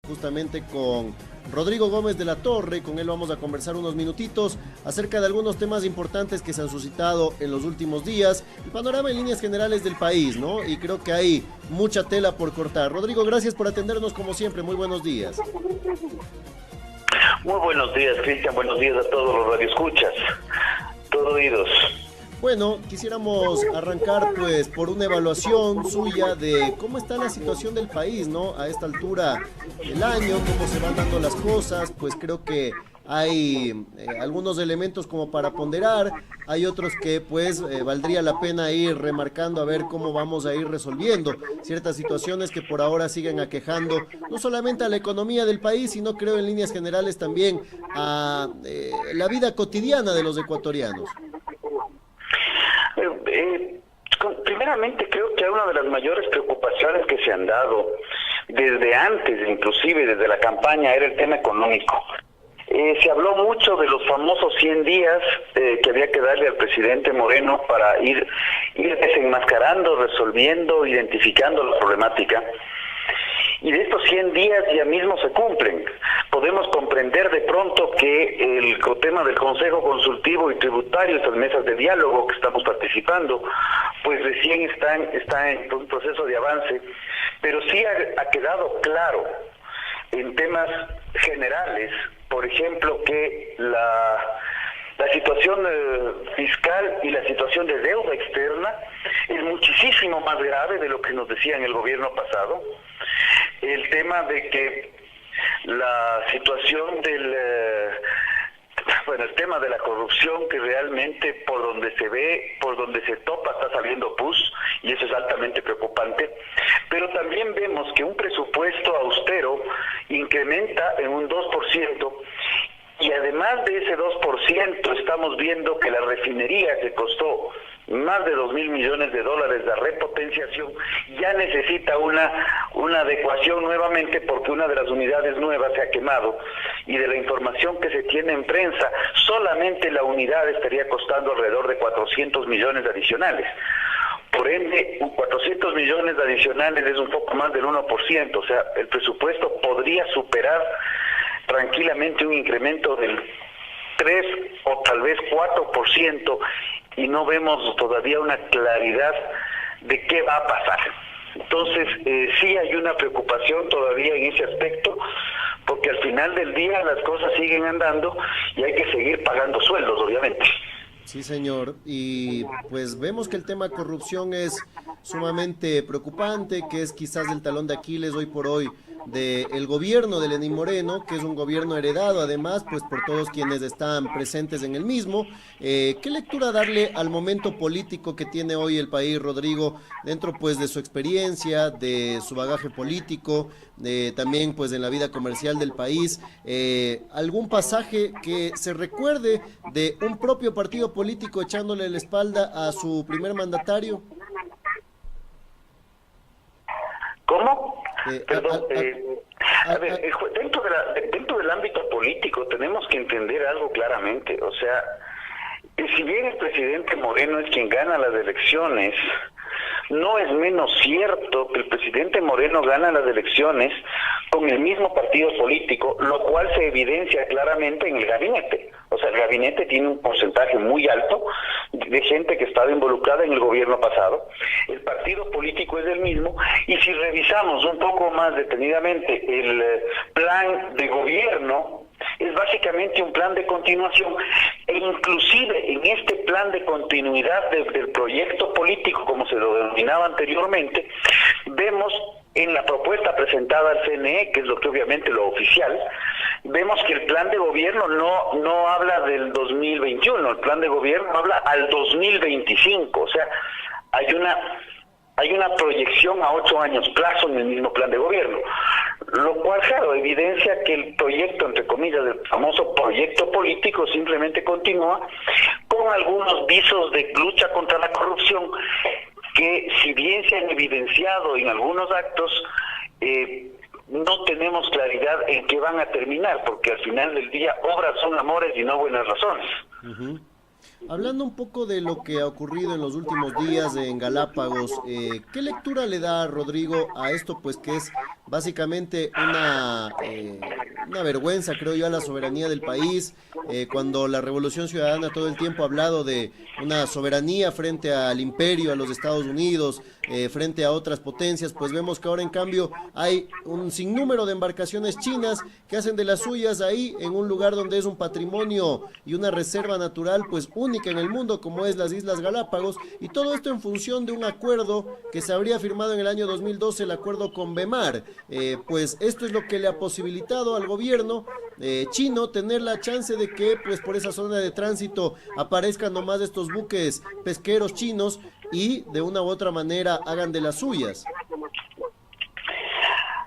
justamente con Rodrigo Gómez de la Torre. Con él vamos a conversar unos minutitos acerca de algunos temas importantes que se han suscitado en los últimos días, el panorama en líneas generales del país, ¿no? Y creo que hay mucha tela por cortar. Rodrigo, gracias por atendernos como siempre, muy buenos días. Muy buenos días, Cristian, buenos días a todos los radioescuchas, todo oídos. Bueno, quisiéramos arrancar pues por una evaluación suya de cómo está la situación del país, ¿no? A esta altura del año, cómo se van dando las cosas. Pues creo que hay algunos elementos como para ponderar, hay otros que pues valdría la pena ir remarcando a ver cómo vamos a ir resolviendo ciertas situaciones que por ahora siguen aquejando no solamente a la economía del país, sino creo en líneas generales también a la vida cotidiana de los ecuatorianos. Primeramente creo que una de las mayores preocupaciones que se han dado desde antes, inclusive desde la campaña, era el tema económico. Se habló mucho de los famosos 100 días que había que darle al presidente Moreno para ir desenmascarando, resolviendo, identificando la problemática. Y de estos 100 días ya mismo se cumplen. Podemos comprender de pronto que el tema del Consejo Consultivo y Tributario, estas mesas de diálogo que estamos participando, pues recién está en un proceso de avance, pero sí ha quedado claro en temas generales, por ejemplo, que la situación fiscal y la situación de deuda externa es muchísimo más grave de lo que nos decía en el gobierno pasado. El tema de que la situación el tema de la corrupción, que realmente por donde se ve, por donde se topa, está saliendo pus, y eso es altamente preocupante. Pero también vemos que un presupuesto austero incrementa en un 2%, y además de ese 2%, estamos viendo que la refinería, que costó más de $2.000 millones, la repotenciación, ya necesita una adecuación nuevamente, porque una de las unidades nuevas se ha quemado, y de la información que se tiene en prensa, solamente la unidad estaría costando alrededor de 400 millones adicionales. Por ende, 400 millones adicionales es un poco más del 1%, o sea, el presupuesto podría superar tranquilamente un incremento del 3 o tal vez 4%, y no vemos todavía una claridad de qué va a pasar. Entonces, sí hay una preocupación todavía en ese aspecto, porque al final del día las cosas siguen andando y hay que seguir pagando sueldos, obviamente. Sí, señor, y pues vemos que el tema corrupción es sumamente preocupante, que es quizás el talón de Aquiles hoy por hoy del gobierno de Lenín Moreno, que es un gobierno heredado además pues por todos quienes están presentes en el mismo. ¿Qué lectura darle al momento político que tiene hoy el país, Rodrigo, dentro pues de su experiencia, de su bagaje político, también pues en la vida comercial del país? ¿Algún pasaje que se recuerde de un propio partido político echándole la espalda a su primer mandatario? ¿Cómo? Dentro del ámbito político tenemos que entender algo claramente. O sea, si bien el presidente Moreno es quien gana las elecciones, no es menos cierto que el presidente Moreno gana las elecciones con el mismo partido político, lo cual se evidencia claramente en el gabinete. O sea, el gabinete tiene un porcentaje muy alto de gente que estaba involucrada en el gobierno pasado. El partido político es el mismo, y si revisamos un poco más detenidamente el plan de gobierno, es básicamente un plan de continuación, e inclusive en este plan de continuidad del proyecto político, como se lo denominaba anteriormente, vemos en la propuesta presentada al CNE, que es lo que obviamente lo oficial, vemos que el plan de gobierno no habla del 2021, el plan de gobierno habla al 2025, o sea, hay una proyección a 8 años plazo en el mismo plan de gobierno, lo cual, claro, evidencia que el proyecto, entre comillas, del famoso proyecto político simplemente continúa con algunos visos de lucha contra la corrupción que, si bien se han evidenciado en algunos actos, no tenemos claridad en qué van a terminar, porque al final del día obras son amores y no buenas razones. Uh-huh. Hablando un poco de lo que ha ocurrido en los últimos días en Galápagos, ¿qué lectura le da, Rodrigo, a esto pues que es básicamente una vergüenza, creo yo, a la soberanía del país, cuando la Revolución Ciudadana todo el tiempo ha hablado de una soberanía frente al imperio, a los Estados Unidos, frente a otras potencias, pues vemos que ahora en cambio hay un sinnúmero de embarcaciones chinas que hacen de las suyas ahí en un lugar donde es un patrimonio y una reserva natural pues única en el mundo, como es las Islas Galápagos, y todo esto en función de un acuerdo que se habría firmado en el año 2012, el acuerdo con Convemar. Pues esto es lo que le ha posibilitado al gobierno chino tener la chance de que pues por esa zona de tránsito aparezcan nomás estos buques pesqueros chinos y de una u otra manera hagan de las suyas.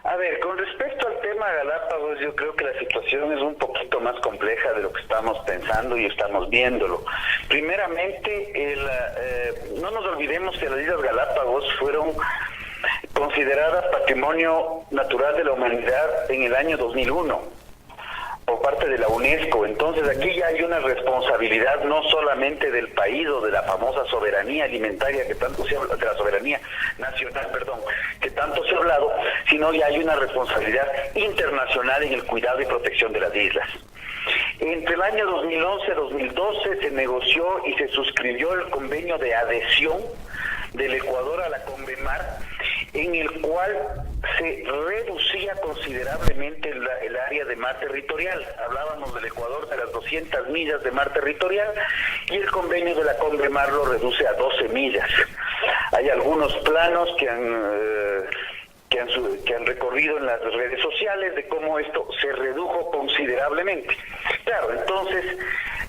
A ver, con respecto al tema Galápagos, yo creo que la situación es un poquito más compleja de lo que estamos pensando y estamos viéndolo. Primeramente, no nos olvidemos que las Islas Galápagos fueron consideradas Patrimonio Natural de la Humanidad en el año 2001 por parte de la UNESCO. Entonces aquí ya hay una responsabilidad no solamente del país o de la famosa soberanía alimentaria que tanto se habla, de la soberanía nacional, perdón, que tanto se ha hablado, sino ya hay una responsabilidad internacional en el cuidado y protección de las islas. Entre el año 2011-2012 se negoció y se suscribió el convenio de adhesión del Ecuador a la Convemar, en el cual se reducía considerablemente el área de mar territorial. Hablábamos del Ecuador de las 200 millas de mar territorial y el convenio de la Convemar lo reduce a 12 millas. Hay algunos planos que han recorrido en las redes sociales de cómo esto se redujo considerablemente. Claro, entonces,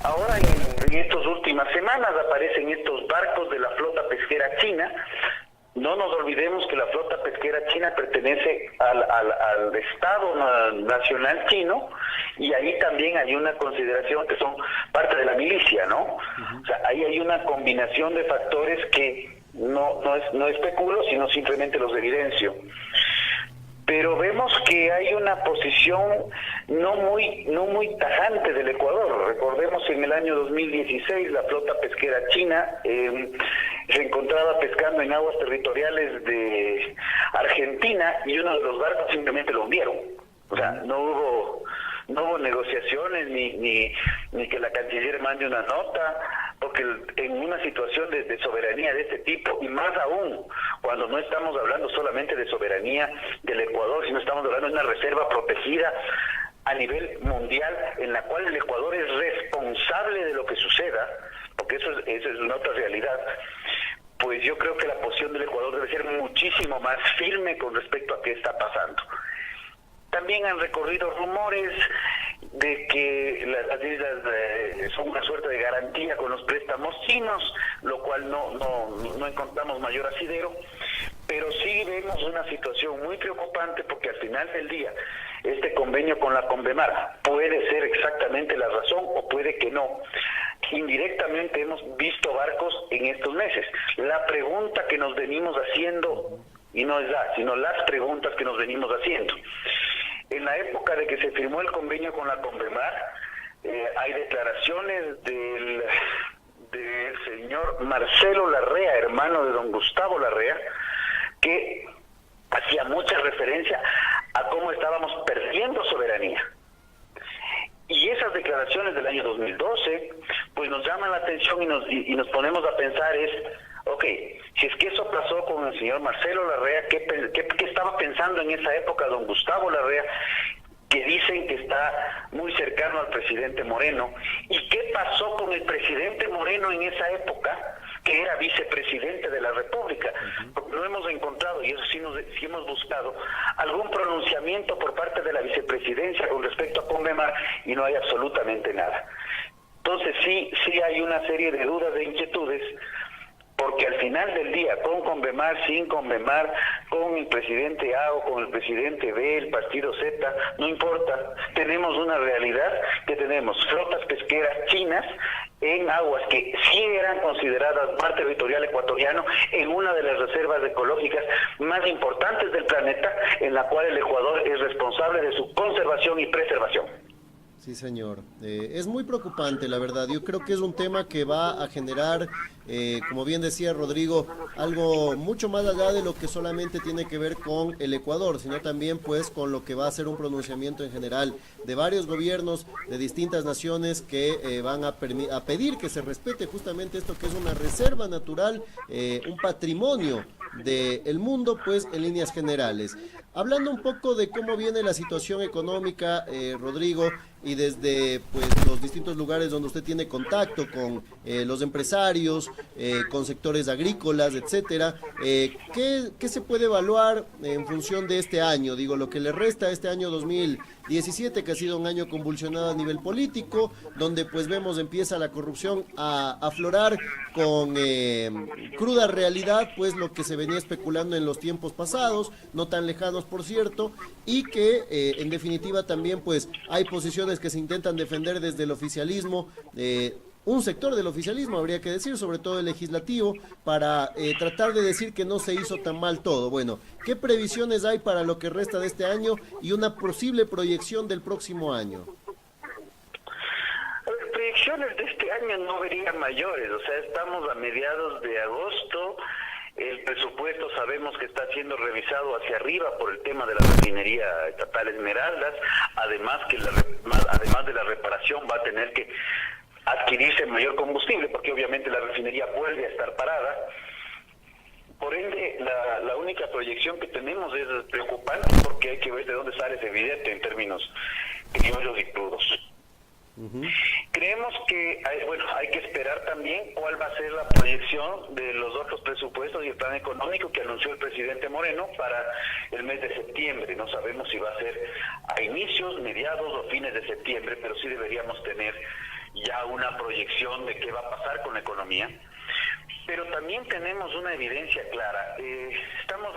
ahora en estas últimas semanas aparecen estos barcos de la flota pesquera china. No nos olvidemos que la flota pesquera china pertenece al Estado Nacional chino, y ahí también hay una consideración que son parte de la milicia, ¿no? O sea, ahí hay una combinación de factores que no especulo, sino simplemente los evidencio. Pero vemos que hay una posición no muy tajante del Ecuador. Recordemos en el año 2016 la flota pesquera china se encontraba pescando en aguas territoriales de Argentina y uno de los barcos simplemente lo hundieron. O sea, no hubo negociaciones ni que la canciller mande una nota, porque en una situación de soberanía de este tipo, y más aún cuando no estamos hablando solamente de soberanía del Ecuador, sino estamos hablando de una reserva protegida a nivel mundial, en la cual el Ecuador es responsable de lo que suceda, porque eso es una otra realidad. Pues yo creo que la posición del Ecuador debe ser muchísimo más firme con respecto a qué está pasando. También han recorrido rumores de que las islas son una suerte de garantía con los préstamos chinos, lo cual no encontramos mayor asidero, pero sí vemos una situación muy preocupante, porque al final del día este convenio con la Convemar puede ser exactamente la razón o puede que no. Indirectamente hemos visto barcos en estos meses. La pregunta que nos venimos haciendo, y no es sino las preguntas que nos venimos haciendo. En la época de que se firmó el convenio con la Convemar, hay declaraciones del señor Marcelo Larrea, hermano de don Gustavo Larrea, que hacía mucha referencia a cómo estábamos perdiendo soberanía. Y esas declaraciones del año 2012, pues nos llaman la atención y nos ponemos a pensar ok, si es que eso pasó con el señor Marcelo Larrea, ¿qué estaba pensando en esa época don Gustavo Larrea, que dicen que está muy cercano al presidente Moreno? ¿Y qué pasó con el presidente Moreno en esa época, que era vicepresidente de la República? Porque no hemos encontrado, y eso sí hemos buscado, algún pronunciamiento por parte de la vicepresidencia con respecto a Convemar, y no hay absolutamente nada. Entonces sí hay una serie de dudas, de inquietudes, porque al final del día, con Convemar, sin Convemar, con el presidente A o con el presidente B, el partido Z, no importa, tenemos una realidad que tenemos flotas pesqueras chinas en aguas que sí eran consideradas mar territorial ecuatoriano, en una de las reservas ecológicas más importantes del planeta, en la cual el Ecuador es responsable de su conservación y preservación. Sí, señor. Es muy preocupante, la verdad. Yo creo que es un tema que va a generar, como bien decía Rodrigo, algo mucho más allá de lo que solamente tiene que ver con el Ecuador, sino también pues con lo que va a ser un pronunciamiento en general de varios gobiernos de distintas naciones que van a pedir que se respete justamente esto que es una reserva natural, un patrimonio del mundo, pues en líneas generales. Hablando un poco de cómo viene la situación económica, Rodrigo, y desde pues los distintos lugares donde usted tiene contacto con los empresarios, con sectores agrícolas, etcétera, ¿qué se puede evaluar en función de este año? Digo, lo que le resta a este año 2017, que ha sido un año convulsionado a nivel político, donde pues vemos empieza la corrupción a aflorar con cruda realidad, pues lo que se venía especulando en los tiempos pasados, no tan lejanos por cierto, y que en definitiva también pues hay posiciones que se intentan defender desde el oficialismo, un sector del oficialismo habría que decir, sobre todo el legislativo, para tratar de decir que no se hizo tan mal todo. Bueno, ¿qué previsiones hay para lo que resta de este año y una posible proyección del próximo año? Las proyecciones de este año no verían mayores, o sea, estamos a mediados de agosto. El presupuesto sabemos que está siendo revisado hacia arriba por el tema de la refinería estatal Esmeraldas, además de la reparación va a tener que adquirirse mayor combustible, porque obviamente la refinería vuelve a estar parada. Por ende, la única proyección que tenemos es preocupante, porque hay que ver de dónde sale ese billete en términos criollos y crudos. Creemos que hay que esperar también cuál va a ser la proyección de los otros presupuestos y el plan económico que anunció el presidente Moreno para el mes de septiembre. No sabemos si va a ser a inicios, mediados o fines de septiembre, pero sí deberíamos tener ya una proyección de qué va a pasar con la economía. Pero también tenemos una evidencia clara. Estamos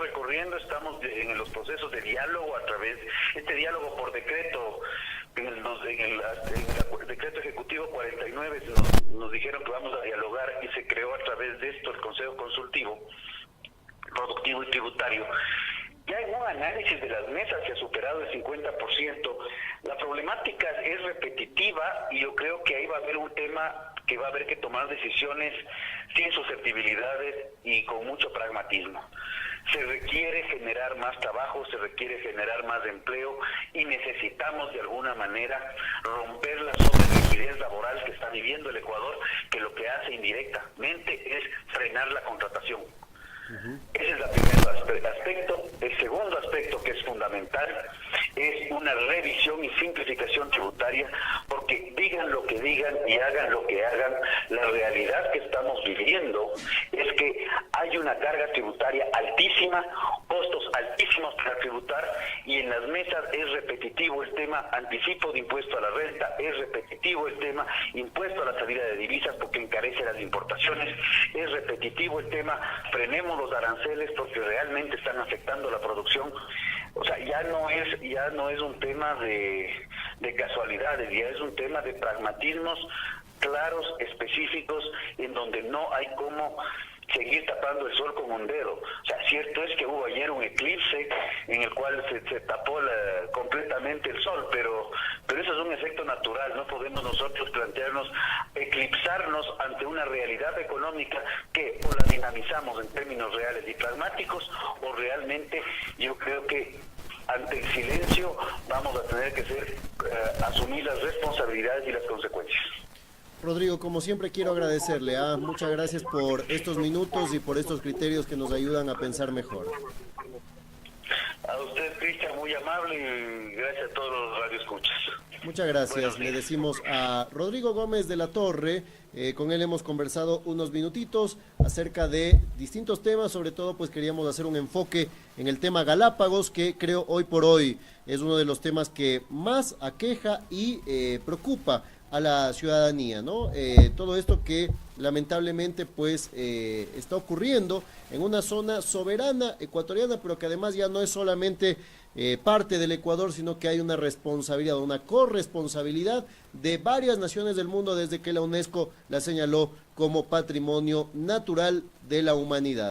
en los procesos de diálogo a través de este diálogo por decreto. En el decreto ejecutivo 49 nos dijeron que vamos a dialogar y se creó a través de esto el Consejo Consultivo Productivo y Tributario. Ya hay un análisis de las mesas que ha superado el 50%. La problemática es repetitiva y yo creo que ahí va a haber un tema que va a haber que tomar decisiones sin susceptibilidades y con mucho pragmatismo. Se requiere generar más trabajo, se requiere generar más empleo y necesitamos de alguna manera romper la sobrerigidez laboral que está viviendo el Ecuador, que lo que hace indirectamente es frenar la contratación. Ese es el primer aspecto. El segundo aspecto, que es fundamental, es una revisión y simplificación tributaria, porque digan lo que digan y hagan lo que hagan, la realidad que estamos viviendo es que hay una carga tributaria altísima, costos altísimos para tributar, y en las mesas es repetitivo el tema anticipo de impuesto a la renta, es repetitivo el tema impuesto a la salida de divisas porque encarece las importaciones, es repetitivo el tema frenemos los aranceles porque realmente están afectando la producción. O sea, ya no es un tema de casualidades, ya es un tema de pragmatismos claros, específicos, en donde no hay cómo seguir tapando el sol con un dedo. O sea, cierto es que hubo ayer un eclipse en el cual se tapó completamente el sol, pero eso es un efecto natural. No podemos nosotros plantearnos eclipsarnos ante una realidad económica que o la dinamizamos en términos reales y pragmáticos, o realmente yo creo que ante el silencio vamos a tener que asumir las responsabilidades y las consecuencias. Rodrigo, como siempre quiero agradecerle, muchas gracias por estos minutos y por estos criterios que nos ayudan a pensar mejor. A usted, Cristian, muy amable, y gracias a todos los radioescuchas. Muchas gracias. Le decimos a Rodrigo Gómez de la Torre, con él hemos conversado unos minutitos acerca de distintos temas, sobre todo pues queríamos hacer un enfoque en el tema Galápagos, que creo hoy por hoy es uno de los temas que más aqueja y preocupa a la ciudadanía, ¿no? Todo esto que lamentablemente pues está ocurriendo en una zona soberana ecuatoriana, pero que además ya no es solamente parte del Ecuador, sino que hay una responsabilidad, una corresponsabilidad de varias naciones del mundo desde que la UNESCO la señaló como patrimonio natural de la humanidad.